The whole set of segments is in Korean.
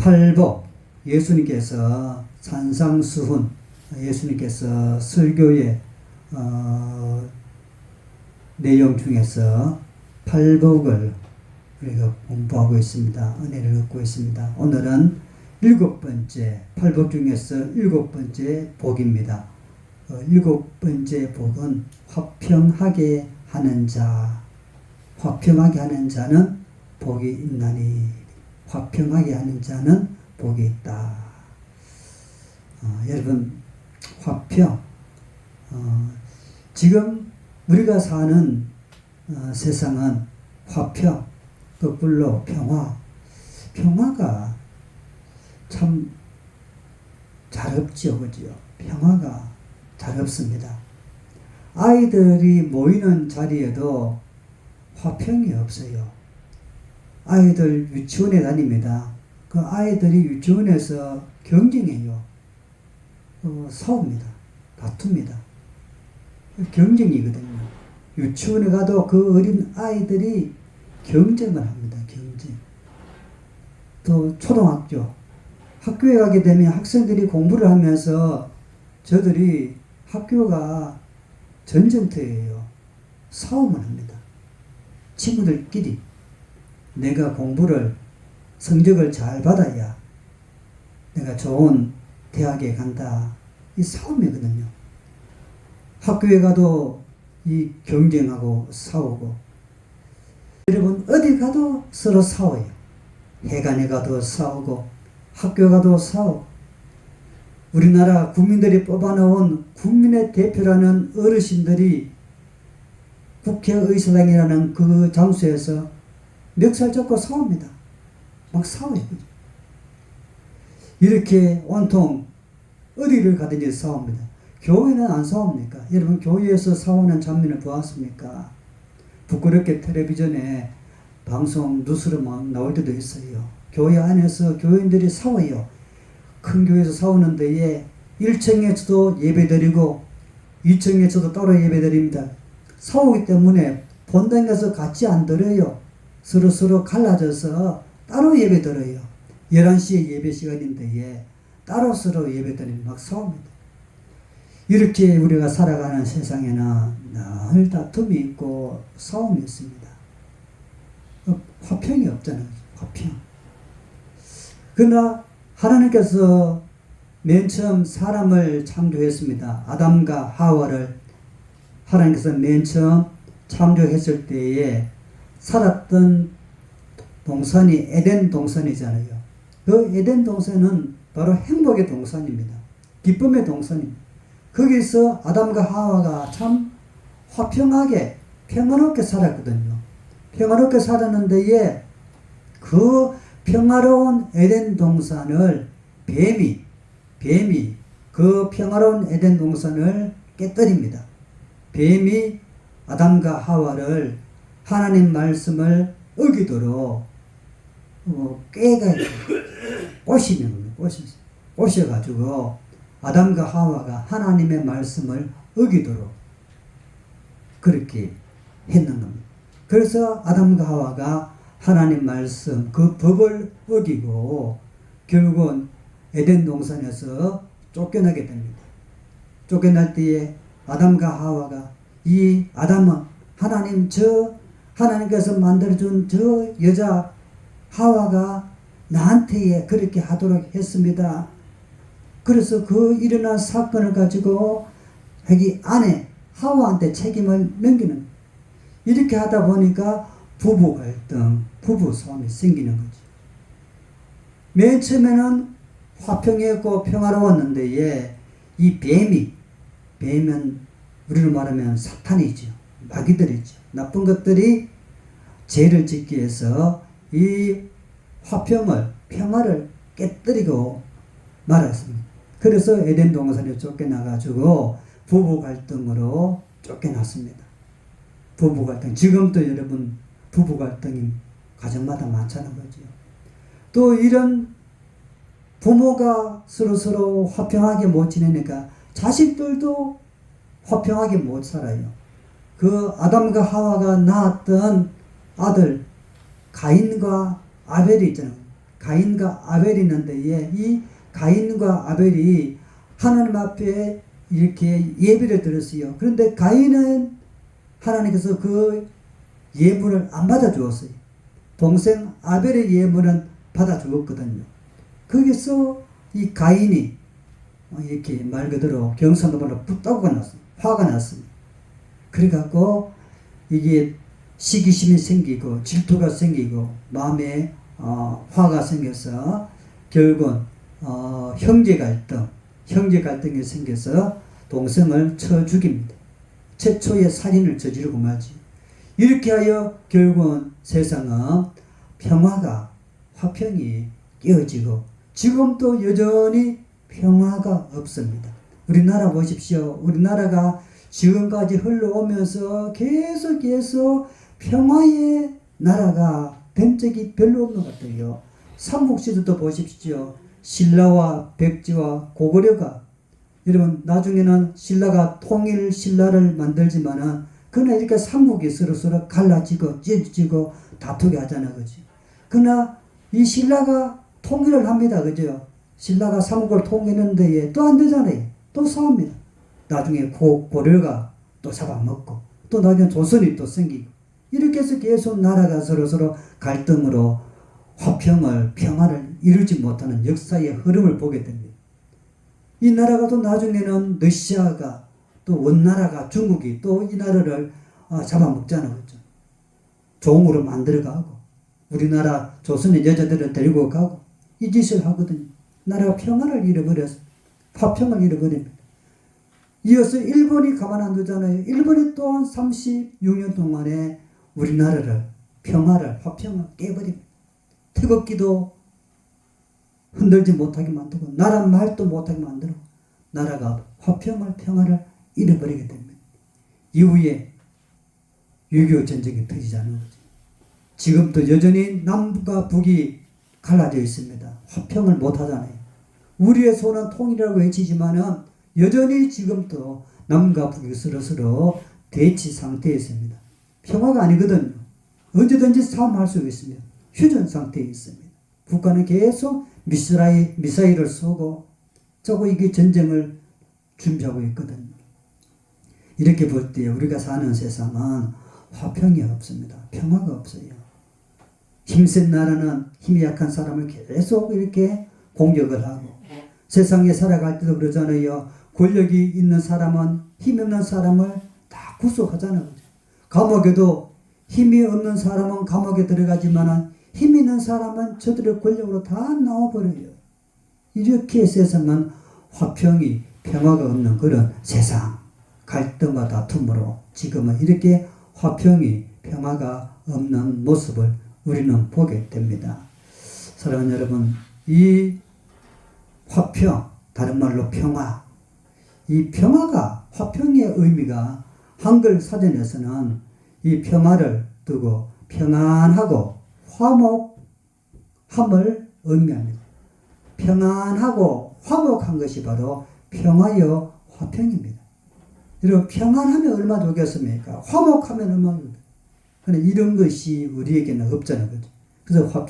팔복, 예수님께서 산상수훈, 예수님께서 설교의 내용 중에서 팔복을 우리가 공부하고 있습니다. 은혜를 얻고 있습니다. 오늘은 7번째, 팔복 중에서 7번째 복입니다. 7번째 복은 화평하게 하는 자. 화평하게 하는 자는 복이 있나니. 화평하게 하는 자는 복이 있다. 여러분, 화평. 지금 우리가 사는 세상은 화평, 거꾸로 평화. 평화가 참 잘 없지요, 그죠? 평화가 잘 없습니다. 아이들이 모이는 자리에도 화평이 없어요. 아이들 유치원에 다닙니다. 그 아이들이 유치원에서 경쟁해요. 싸웁니다. 다툽니다. 경쟁이거든요. 유치원에 가도 그 어린 아이들이 경쟁을 합니다. 경쟁. 또 초등학교. 학교에 가게 되면 학생들이 공부를 하면서 저들이 학교가 전쟁터예요. 싸움을 합니다. 친구들끼리 내가 공부를 성적을 잘 받아야 내가 좋은 대학에 간다. 이 싸움이거든요. 학교에 가도 이 경쟁하고 싸우고, 여러분 어디 가도 서로 싸워요. 해관에 가도 싸우고 학교 가도 싸우고, 우리나라 국민들이 뽑아놓은 국민의 대표라는 어르신들이 국회의사당이라는 그 장소에서 멱살 잡고 싸웁니다. 막 싸워요. 이렇게 온통 어디를 가든지 싸웁니다. 교회는 안 싸웁니까? 여러분 교회에서 싸우는 장면을 보았습니까? 부끄럽게 텔레비전에 방송 뉴스로 막 나올 때도 있어요. 교회 안에서 교인들이 싸워요. 큰 교회에서 싸우는 데에 1층에서도 예배드리고 2층에서도 따로 예배드립니다. 싸우기 때문에 본당에서 같이 안 드려요. 서로 갈라져서 따로 예배드려요. 11시에 예배 시간인데 따로 서로 예배드리면 막 싸웁니다. 이렇게 우리가 살아가는 세상에는 늘 다툼이 있고 싸움이 있습니다. 화평이 없잖아요. 화평. 그러나 하나님께서 맨 처음 사람을 창조했습니다. 아담과 하와를 하나님께서 맨 처음 창조했을 때에 살았던 동산이 에덴 동산이잖아요. 그 에덴 동산은 바로 행복의 동산입니다. 기쁨의 동산입니다. 거기서 아담과 하와가 참 화평하게 평화롭게 살았거든요. 평화롭게 살았는데 그 평화로운 에덴 동산을 뱀이 그 평화로운 에덴 동산을 깨뜨립니다. 뱀이 아담과 하와를 하나님 말씀을 어기도록 꼬셔가지고 아담과 하와가 하나님의 말씀을 어기도록 그렇게 했는 겁니다. 그래서 아담과 하와가 하나님 말씀 그 법을 어기고 결국은 에덴 동산에서 쫓겨나게 됩니다. 쫓겨날 때에 아담과 하와가 이 아담은 하나님께서 만들어준 저 여자 하와가 나한테 그렇게 하도록 했습니다. 그래서 그 일어난 사건을 가지고 자기 아내 하와한테 책임을 넘기는, 이렇게 하다 보니까 부부 갈등, 부부 싸움이 생기는 거죠. 맨 처음에는 화평했고 평화로웠는데 이 뱀은 우리로 말하면 사탄이죠. 마귀들이죠. 나쁜 것들이 죄를 짓기 위해서 이 화평을, 평화를 깨뜨리고 말았습니다. 그래서 에덴 동산에 쫓겨나가지고 부부 갈등으로 쫓겨났습니다. 부부 갈등. 지금도 여러분 부부 갈등이 가정마다 많잖아요. 거죠. 또 이런 부모가 서로 화평하게 못 지내니까 자식들도 화평하게 못 살아요. 그 아담과 하와가 낳았던 아들 가인과 아벨이 있잖아요. 가인과 아벨이 있는데 이 가인과 아벨이 하나님 앞에 이렇게 예배를 드렸어요. 그런데 가인은 하나님께서 그 예물을 안 받아주었어요. 동생 아벨의 예물은 받아주었거든요. 거기서 이 가인이 이렇게 말 그대로 경상도말로 붙다고가 났어요. 화가 났습니다. 그래갖고 이게 시기심이 생기고 질투가 생기고 마음에 화가 생겨서 결국은 형제 갈등이 생겨서 동생을 쳐 죽입니다. 최초의 살인을 저지르고 말지. 이렇게 하여 결국은 세상은 평화가 화평이 깨어지고 지금도 여전히 평화가 없습니다. 우리나라 보십시오. 우리나라가 지금까지 흘러오면서 계속 평화의 나라가 된 적이 별로 없는 것 같아요. 삼국시대도 보십시오. 신라와 백제와 고구려가 여러분 나중에는 신라가 통일 신라를 만들지만은 그러나 이렇게 삼국이 서로 갈라지고 찢어지고 다투게 하잖아, 그죠? 그러나 이 신라가 통일을 합니다, 그죠? 신라가 삼국을 통일했는데 또 안 되잖아요. 또 싸웁니다. 나중에 고려가 또 잡아먹고 또 나중에 조선이 또 생기고 이렇게 해서 계속 나라가 서로 갈등으로 평화를 이루지 못하는 역사의 흐름을 보게 됩니다. 이 나라가 또 나중에는 러시아가 또 원나라가 중국이 또 이 나라를 잡아먹잖아, 그죠? 종으로 만들어가고 우리나라 조선의 여자들을 데리고 가고 이 짓을 하거든요. 나라가 평화를 잃어버려서 화평을 잃어버립니다. 이어서 일본이 가만 안 두잖아요. 일본이 또한 36년 동안에 우리나라를 화평을 깨버립니다. 태극기도 흔들지 못하게 만들고 나라 말도 못하게 만들고 나라가 평화를 잃어버리게 됩니다. 이후에 6.25 전쟁이 터지자는 거죠. 지금도 여전히 남과 북이 갈라져 있습니다. 화평을 못하잖아요. 우리의 손은 통일이라고 외치지만은 여전히 지금도 남과 북이 서로 대치 상태에 있습니다. 평화가 아니거든요. 언제든지 싸움할 수 있습니다. 휴전 상태에 있습니다. 북한은 계속 미사일을 쏘고 저거 이게 전쟁을 준비하고 있거든요. 이렇게 볼 때 우리가 사는 세상은 화평이 없습니다. 평화가 없어요. 힘센 나라는 힘이 약한 사람을 계속 이렇게 공격을 하고 세상에 살아갈 때도 그러잖아요. 권력이 있는 사람은 힘 없는 사람을 다 구속하잖아요. 감옥에도 힘이 없는 사람은 감옥에 들어가지만 힘 있는 사람은 저들의 권력으로 다 나와버려요. 이렇게 세상은 평화가 없는 그런 세상, 갈등과 다툼으로 지금은 이렇게 평화가 없는 모습을 우리는 보게 됩니다. 사랑하는 여러분, 이 다른 말로 평화, 이 화평의 의미가 한글 사전에서는 이 평화를 두고 평안하고 화목함을 의미합니다. 평안하고 화목한 것이 바로 평화여 화평입니다. 여러분, 평안하면 얼마나 좋겠습니까? 화목하면 얼마나 좋겠습니까? 그런데 이런 것이 우리에게는 없잖아요. 그래서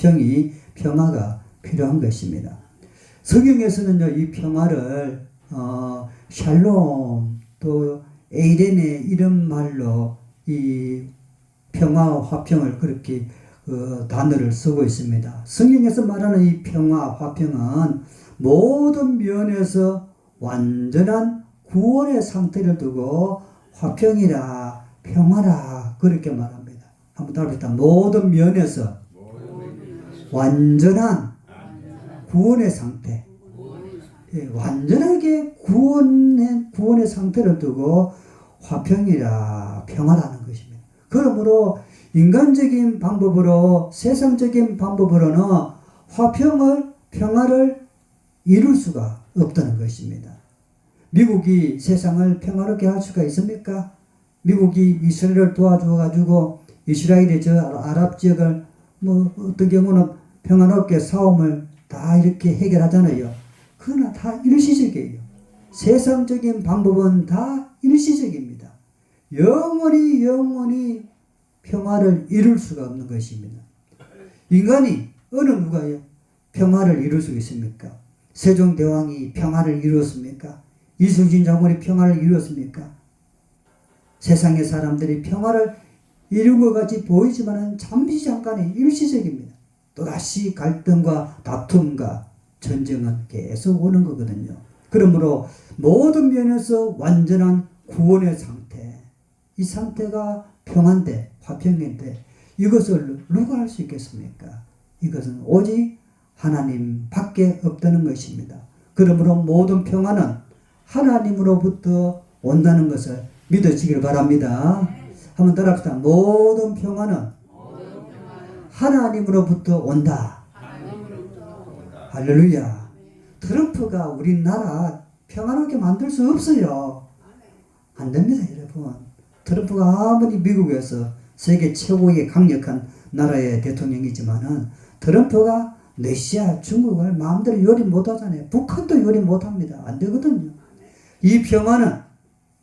평화가 필요한 것입니다. 성경에서는요, 이 평화를 샬롬 또 에이레네 이런 말로 이 평화와 화평을 그렇게 단어를 쓰고 있습니다. 성경에서 말하는 이 평화, 화평은 모든 면에서 완전한 구원의 상태를 두고 화평이라 평화라 그렇게 말합니다. 한번 따라합시다. 모든 면에서 완전한 구원의 상태, 완전하게 구원의 상태를 두고 화평이라 평화라는 것입니다. 그러므로 인간적인 방법으로 세상적인 방법으로는 평화를 이룰 수가 없다는 것입니다. 미국이 세상을 평화롭게 할 수가 있습니까? 미국이 이스라엘을 도와줘 가지고 이스라엘의 저 아랍 지역을 어떤 경우는 평화롭게 싸움을 다 이렇게 해결하잖아요. 그러나 다 일시적이에요. 세상적인 방법은 다 일시적입니다. 영원히 평화를 이룰 수가 없는 것입니다. 인간이 누가요? 평화를 이룰 수 있습니까? 세종대왕이 평화를 이루었습니까? 이순신 장군이 평화를 이루었습니까? 세상의 사람들이 평화를 이룬 것 같이 보이지만 잠시 잠깐의 일시적입니다. 또다시 갈등과 다툼과 전쟁은 계속 오는 거거든요. 그러므로 모든 면에서 완전한 구원의 상태, 이 상태가 평안돼, 화평인데 이것을 누가 할 수 있겠습니까? 이것은 오직 하나님밖에 없다는 것입니다. 그러므로 모든 평안은 하나님으로부터 온다는 것을 믿으시길 바랍니다. 한번 따라합시다. 모든 평안은 하나님으로부터 온다. 할렐루야. 트럼프가 우리나라 평안하게 만들 수 없어요. 안 됩니다, 여러분. 트럼프가 아무리 미국에서 세계 최고의 강력한 나라의 대통령이지만은 트럼프가 러시아, 중국을 마음대로 요리 못하잖아요. 북한도 요리 못합니다. 안 되거든요. 이 평안은,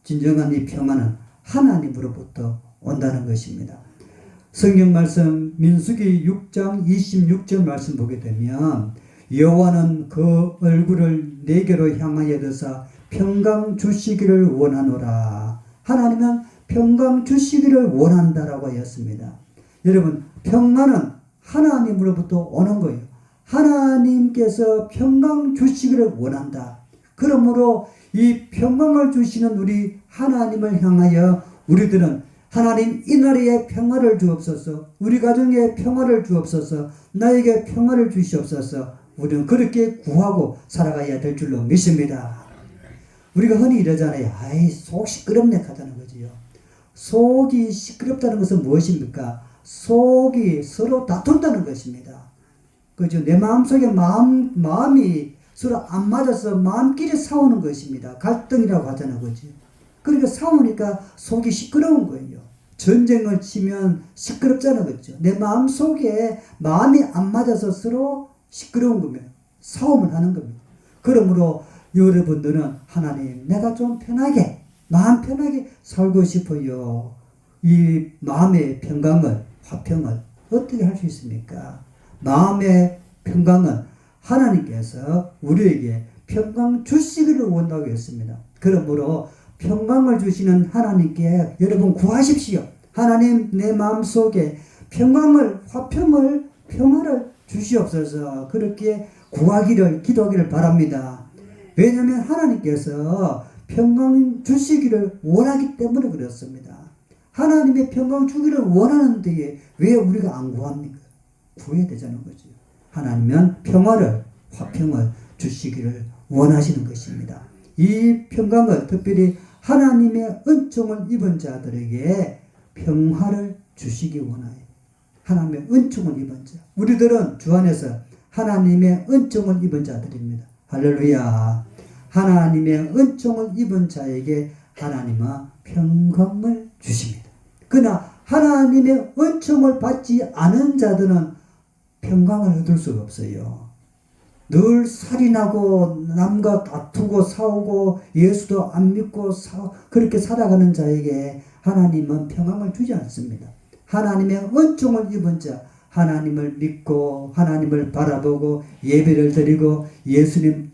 진정한 이 평안은 하나님으로부터 온다는 것입니다. 성경 말씀 민수기 6장 26절 말씀 보게 되면 여호와는 그 얼굴을 내게로 향하여 드사 평강 주시기를 원하노라. 하나님은 평강 주시기를 원한다라고 하였습니다. 여러분, 평안은 하나님으로부터 오는 거예요. 하나님께서 평강 주시기를 원한다. 그러므로 이 평강을 주시는 우리 하나님을 향하여 우리들은 하나님 이 나라에 평화를 주옵소서, 우리 가정에 평화를 주옵소서, 나에게 평화를 주시옵소서, 우리는 그렇게 구하고 살아가야 될 줄로 믿습니다. 우리가 흔히 이러잖아요. 아이, 속 시끄럽네 하자는 거지요. 속이 시끄럽다는 것은 무엇입니까? 속이 서로 다툰다는 것입니다. 그죠? 내 마음속에 마음이 서로 안 맞아서 마음끼리 싸우는 것입니다. 갈등이라고 하잖아요. 그죠? 그러니까 싸우니까 속이 시끄러운 거예요. 전쟁을 치면 시끄럽잖아요. 그죠? 내 마음속에 마음이 안 맞아서 서로 시끄러운 겁니다. 싸움을 하는 겁니다. 그러므로 여러분들은 하나님, 내가 좀 편하게, 마음 편하게 살고 싶어요. 이 마음의 평강을, 화평을 어떻게 할 수 있습니까? 마음의 평강은 하나님께서 우리에게 평강 주시기를 원하고 했습니다. 그러므로 평강을 주시는 하나님께 여러분 구하십시오. 하나님, 내 마음속에 평강을, 화평을, 평화를 주시옵소서. 그렇게 구하기를, 기도하기를 바랍니다. 왜냐하면 하나님께서 평강 주시기를 원하기 때문에 그렇습니다. 하나님의 평강 주기를 원하는데 왜 우리가 안 구합니까? 구해야 되자는 거죠. 하나님은 평화를, 화평을 주시기를 원하시는 것입니다. 이 평강을 특별히 하나님의 은총을 입은 자들에게 평화를 주시기 원하여. 하나님의 은총을 입은 자. 우리들은 주 안에서 하나님의 은총을 입은 자들입니다. 할렐루야. 하나님의 은총을 입은 자에게 하나님은 평강을 주십니다. 그러나 하나님의 은총을 받지 않은 자들은 평강을 얻을 수가 없어요. 늘 살인하고 남과 다투고 싸우고 예수도 안 믿고 그렇게 살아가는 자에게 하나님은 평강을 주지 않습니다. 하나님의 은총을 입은 자, 하나님을 믿고 하나님을 바라보고 예배를 드리고 예수님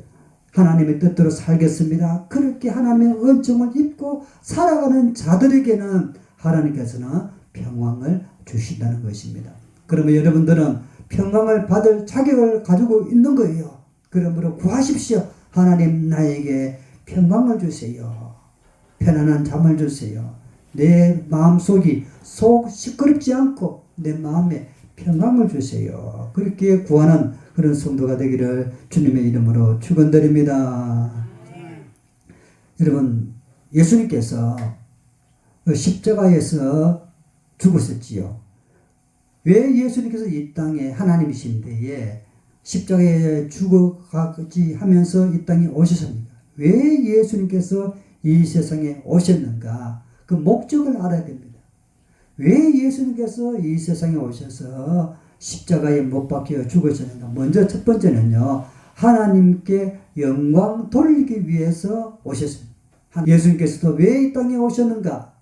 하나님의 뜻대로 살겠습니다. 그렇게 하나님의 은총을 입고 살아가는 자들에게는 하나님께서는 평강을 주신다는 것입니다. 그러면 여러분들은 평강을 받을 자격을 가지고 있는 거예요. 그러므로 구하십시오. 하나님, 나에게 평강을 주세요. 편안한 잠을 주세요. 내 마음속이 속 시끄럽지 않고 내 마음에 평강을 주세요. 그렇게 구하는 그런 성도가 되기를 주님의 이름으로 축원드립니다. 여러분, 예수님께서 십자가에서 죽으셨지요. 왜 예수님께서 이 땅에 하나님이신데에 십자가에 죽어가지 하면서 이 땅에 오셨습니까? 왜 예수님께서 이 세상에 오셨는가? 그 목적을 알아야 됩니다. 왜 예수님께서 이 세상에 오셔서 십자가에 못 박혀 죽으셨는가? 먼저 첫 번째는요, 하나님께 영광 돌리기 위해서 오셨습니다. 예수님께서도 왜 이 땅에 오셨는가?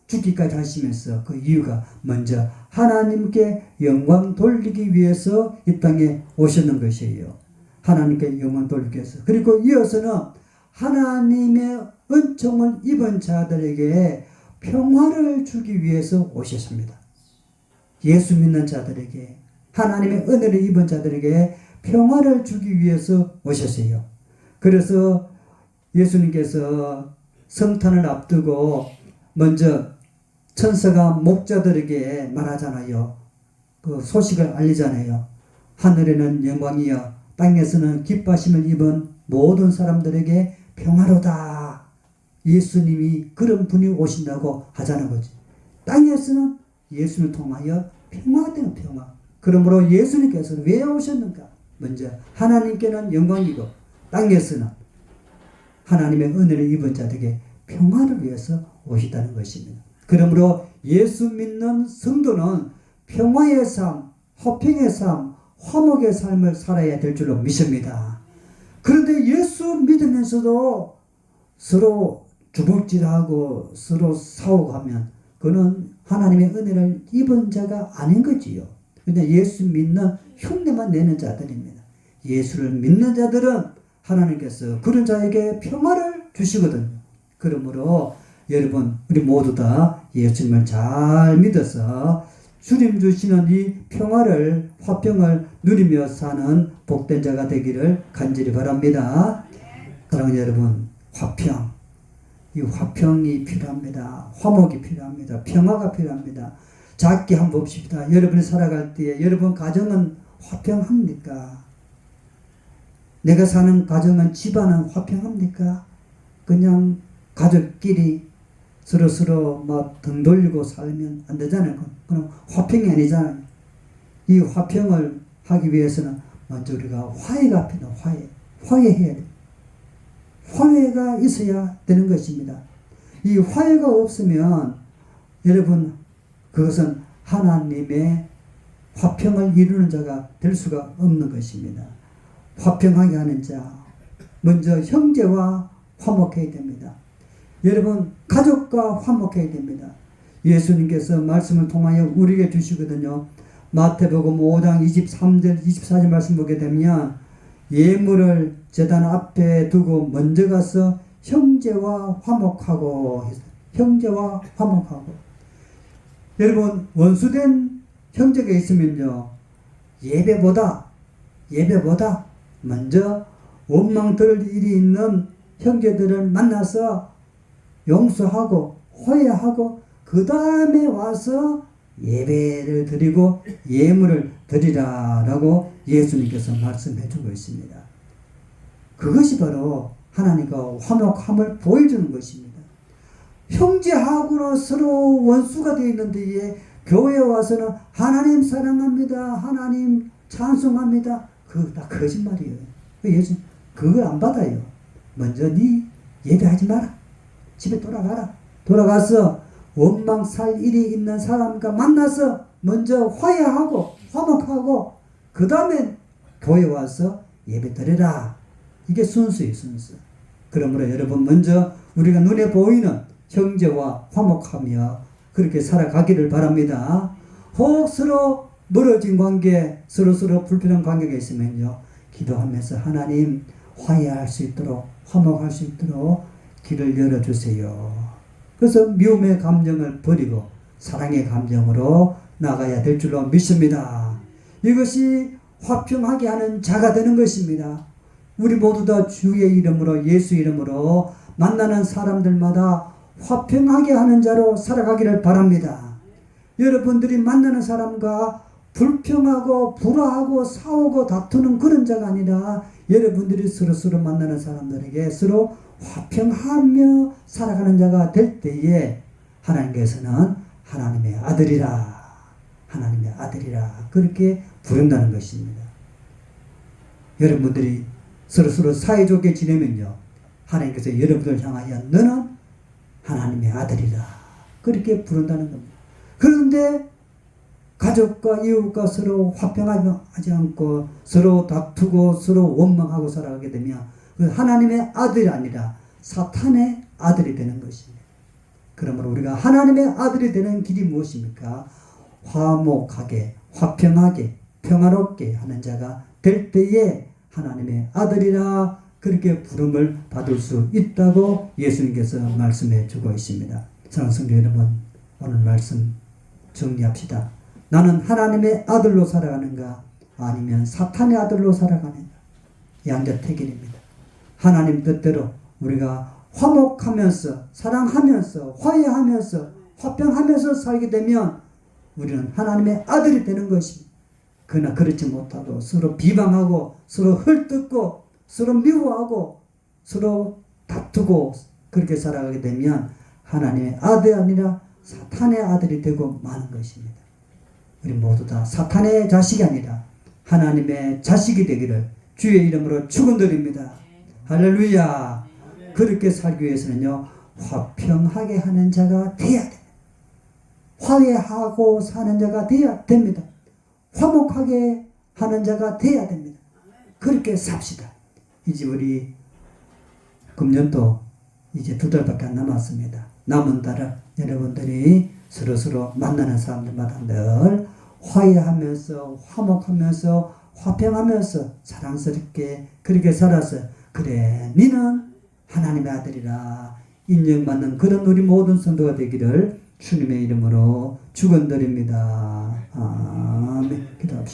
죽기까지 하시면서 그 이유가 먼저 하나님께 영광 돌리기 위해서 이 땅에 오셨는 것이에요. 하나님께 영광 돌리기 위해서. 그리고 이어서는 하나님의 은총을 입은 자들에게 평화를 주기 위해서 오셨습니다. 예수 믿는 자들에게, 하나님의 은혜를 입은 자들에게 평화를 주기 위해서 오셨어요. 그래서 예수님께서 성탄을 앞두고 먼저 천사가 목자들에게 말하잖아요. 그 소식을 알리잖아요. 하늘에는 영광이여 땅에서는 기뻐하심을 입은 모든 사람들에게 평화로다. 예수님이 그런 분이 오신다고 하자는 거지. 땅에서는 예수를 통하여 평화가 되는 평화. 그러므로 예수님께서는 왜 오셨는가? 먼저 하나님께는 영광이고 땅에서는 하나님의 은혜를 입은 자들에게 평화를 위해서 오시다는 것입니다. 그러므로 예수 믿는 성도는 평화의 삶, 화평의 삶, 화목의 삶을 살아야 될 줄로 믿습니다. 그런데 예수 믿으면서도 서로 주먹질하고 서로 싸우고 하면 그는 하나님의 은혜를 입은 자가 아닌 거지요. 근데 예수 믿는 흉내만 내는 자들입니다. 예수를 믿는 자들은 하나님께서 그런 자에게 평화를 주시거든요. 그러므로 여러분 우리 모두 다 예수님을 잘 믿어서 주님 주시는 이 평화를, 화평을 누리며 사는 복된 자가 되기를 간절히 바랍니다. 사랑하는 여러분, 화평, 이 화평이 필요합니다. 화목이 필요합니다. 평화가 필요합니다. 작게 한번 봅시다. 여러분이 살아갈 때에 여러분 가정은 화평합니까? 내가 사는 가정은, 집안은 화평합니까? 그냥 가족끼리 서로 막 등 돌리고 살면 안 되잖아요. 그럼 화평이 아니잖아요. 이 화평을 하기 위해서는 먼저 우리가 화해가 필요해요. 화해해야 돼요. 화해가 있어야 되는 것입니다. 이 화해가 없으면 여러분 그것은 하나님의 화평을 이루는 자가 될 수가 없는 것입니다. 화평하게 하는 자, 먼저 형제와 화목해야 됩니다. 여러분 가족과 화목해야 됩니다. 예수님께서 말씀을 통하여 우리에게 주시거든요. 마태복음 5장 23절 24절 말씀 보게 되면 예물을 제단 앞에 두고 먼저 가서 형제와 화목하고, 형제와 화목하고. 여러분 원수된 형제가 있으면요 예배보다 먼저 원망 들을 일이 있는 형제들을 만나서 용서하고 화해하고 그 다음에 와서 예배를 드리고 예물을 드리라라고 예수님께서 말씀해 주고 있습니다. 그것이 바로 하나님과 화목함을 보여주는 것입니다. 형제하고는 서로 원수가 되어 있는데 교회에 와서는 하나님 사랑합니다. 하나님 찬송합니다. 그거 다 거짓말이에요. 예수 그걸 안 받아요. 먼저 네 예배하지 마라. 집에 돌아가라. 돌아가서 원망 살 일이 있는 사람과 만나서 먼저 화해하고 화목하고 그 다음에 교회 와서 예배 드려라. 이게 순수예요, 순수. 그러므로 여러분 먼저 우리가 눈에 보이는 형제와 화목하며 그렇게 살아가기를 바랍니다. 혹 서로 멀어진 관계, 서로 불편한 관계가 있으면요 기도하면서 하나님 화해할 수 있도록, 화목할 수 있도록 길을 열어주세요. 그래서 미움의 감정을 버리고 사랑의 감정으로 나가야 될 줄로 믿습니다. 이것이 화평하게 하는 자가 되는 것입니다. 우리 모두 다 주의 이름으로, 예수 이름으로 만나는 사람들마다 화평하게 하는 자로 살아가기를 바랍니다. 여러분들이 만나는 사람과 불평하고 불화하고 싸우고 다투는 그런 자가 아니라 여러분들이 서로 만나는 사람들에게 서로 화평하며 살아가는 자가 될 때에 하나님께서는 하나님의 아들이라 그렇게 부른다는 것입니다. 여러분들이 서로 사이좋게 지내면요 하나님께서 여러분을 향하여 너는 하나님의 아들이라 그렇게 부른다는 겁니다. 그런데 가족과 이웃과 서로 화평하지 않고 서로 다투고 서로 원망하고 살아가게 되면 그 하나님의 아들이 아니라 사탄의 아들이 되는 것입니다. 그러므로 우리가 하나님의 아들이 되는 길이 무엇입니까? 화목하게, 화평하게, 평화롭게 하는 자가 될 때에 하나님의 아들이라 그렇게 부름을 받을 수 있다고 예수님께서 말씀해 주고 있습니다. 사랑하는 성도 여러분, 오늘 말씀 정리합시다. 나는 하나님의 아들로 살아가는가 아니면 사탄의 아들로 살아가는가? 양자택일입니다. 하나님 뜻대로 우리가 화목하면서 사랑하면서 화해하면서 화평하면서 살게 되면 우리는 하나님의 아들이 되는 것입니다. 그러나 그렇지 못하고 서로 비방하고 서로 헐뜯고 서로 미워하고 서로 다투고 그렇게 살아가게 되면 하나님의 아들이 아니라 사탄의 아들이 되고 마는 것입니다. 우리 모두 다 사탄의 자식이 아니라 하나님의 자식이 되기를 주의 이름으로 축원드립니다. 할렐루야. 그렇게 살기 위해서는요, 화평하게 하는 자가 되어야 됩니다. 화해하고 사는 자가 되어야 됩니다. 화목하게 하는 자가 되어야 됩니다. 그렇게 삽시다. 이제 우리 금년도 이제 2달밖에 안 남았습니다. 남은 달을 여러분들이 서로 만나는 사람들마다 늘 화해하면서 화목하면서 화평하면서 사랑스럽게 그렇게 살아서 그래 너는 하나님의 아들이라 인정받는 그런 우리 모든 성도가 되기를 주님의 이름으로 축원드립니다. 아멘. 기도합시다.